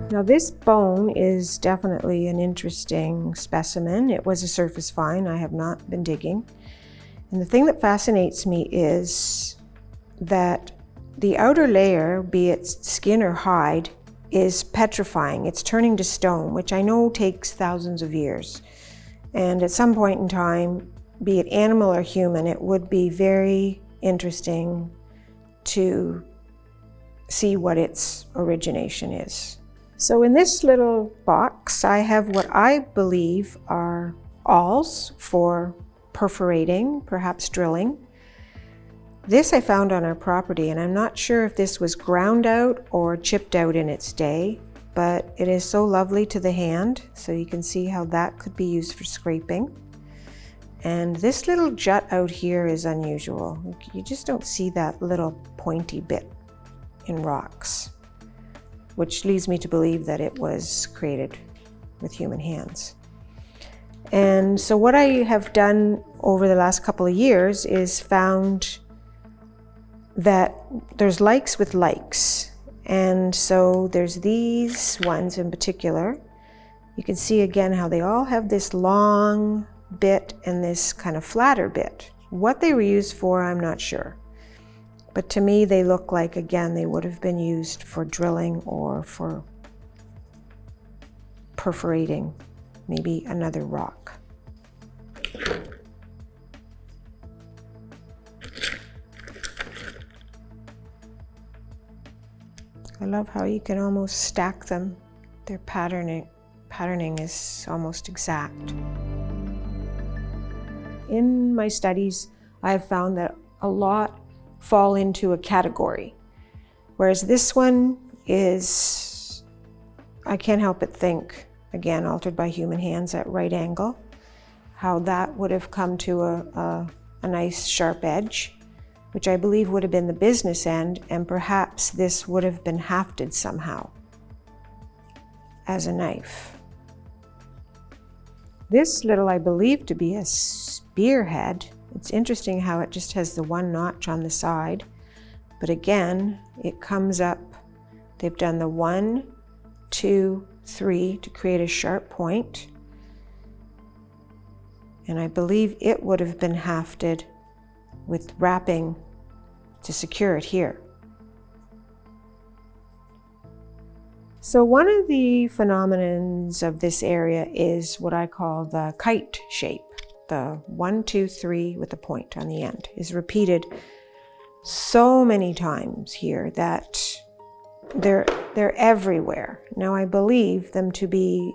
Now this bone is definitely an interesting specimen. It was a surface find. I have not been digging. And the thing that fascinates me is that the outer layer, be it skin or hide, is petrifying. It's turning to stone, which I know takes thousands of years. And at some point in time, be it animal or human, it would be very interesting to see what its origination is. So in this little box, I have what I believe are awls for perforating, perhaps drilling. This I found on our property, and I'm not sure if this was ground out or chipped out in its day, but it is so lovely to the hand, so you can see how that could be used for scraping. And this little jut out here is unusual. You just don't see that little pointy bit in rocks, which leads me to believe that it was created with human hands. And so what I have done over the last couple of years is found that there's likes with likes. And so there's these ones in particular. You can see again how they all have this long bit and this kind of flatter bit. What they were used for, I'm not sure. But to me, they look like, again, they would have been used for drilling or for perforating maybe another rock. I love how you can almost stack them. Their patterning is almost exact. In my studies, I have found that a lot fall into a category, whereas this one is, I can't help but think, again, altered by human hands at right angle, how that would have come to a nice sharp edge, which I believe would have been the business end, and perhaps this would have been hafted somehow as a knife. This little I believe to be a spearhead. It's interesting how it just has the one notch on the side, but again, it comes up. They've done the 1, 2, 3 to create a sharp point. And I believe it would have been hafted with wrapping to secure it here. So one of the phenomenons of this area is what I call the kite shape. The 1, 2, 3 with a point on the end is repeated so many times here that they're everywhere. Now I believe them to be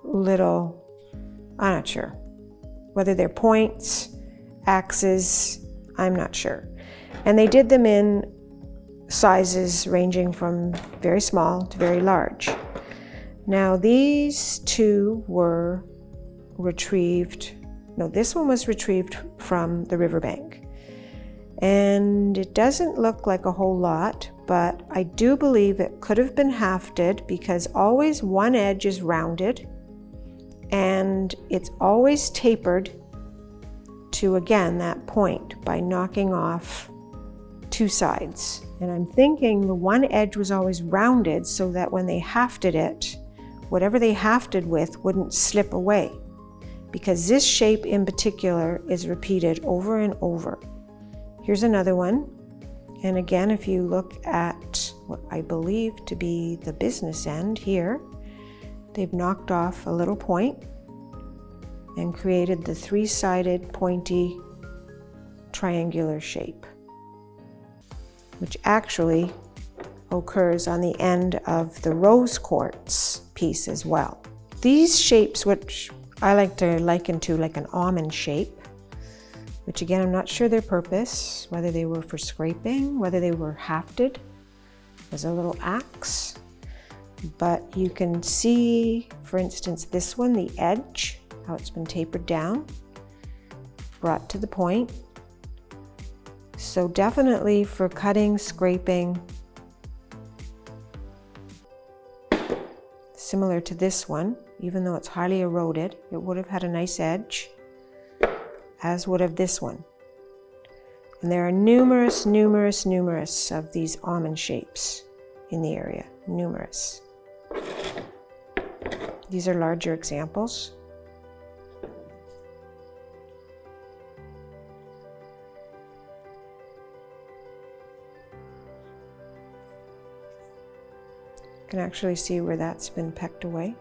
little, I'm not sure. Whether they're points, axes, I'm not sure. And they did them in sizes ranging from very small to very large. Now these two were retrieved. No, this one was retrieved from the riverbank. And it doesn't look like a whole lot, but I do believe it could have been hafted because always one edge is rounded and it's always tapered to, again, that point by knocking off two sides. And I'm thinking the one edge was always rounded so that when they hafted it, whatever they hafted with wouldn't slip away, because this shape in particular is repeated over and over. Here's another one. And again, if you look at what I believe to be the business end here, they've knocked off a little point and created the three-sided pointy triangular shape, which actually occurs on the end of the rose quartz piece as well. These shapes, which I like to liken to like an almond shape, which again, I'm not sure their purpose, whether they were for scraping, whether they were hafted as a little axe. But you can see, for instance, this one, the edge, how it's been tapered down, brought to the point, So definitely for cutting, scraping, similar to this one, even though it's highly eroded, it would have had a nice edge, as would have this one. And there are numerous of these almond shapes in the area, numerous. These are larger examples. You can actually see where that's been pecked away.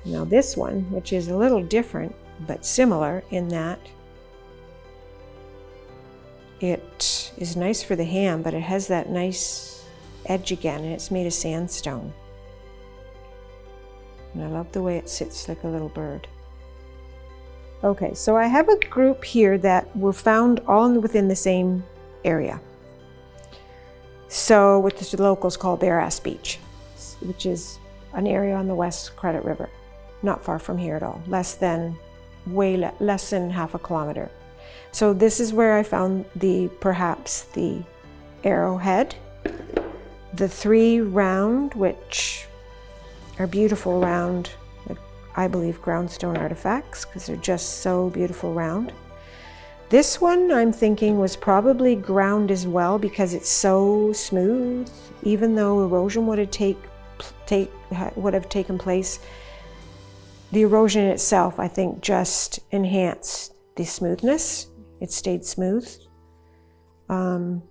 Now this one, which is a little different, but similar in that it is nice for the hand, but it has that nice edge again, and it's made of sandstone. And I love the way it sits like a little bird. Okay, so I have a group here that were found all within the same area. So, what the locals call Bare Ass Beach, which is an area on the West Credit River, not far from here at all, less than half a kilometer. So this is where I found perhaps the arrowhead, the 3 round, which are beautiful round, I believe groundstone artifacts, because they're just so beautiful round. This one I'm thinking was probably ground as well, because it's so smooth. Even though erosion would have taken place, the erosion itself, I think, just enhanced the smoothness. It stayed smooth. I'm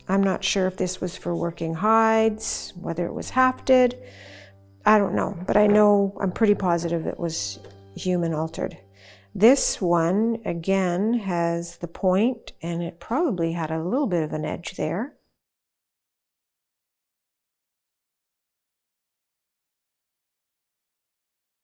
not sure if this was for working hides, whether it was hafted. I don't know, but I'm pretty positive it was human altered. This one, again, has the point, and it probably had a little bit of an edge there.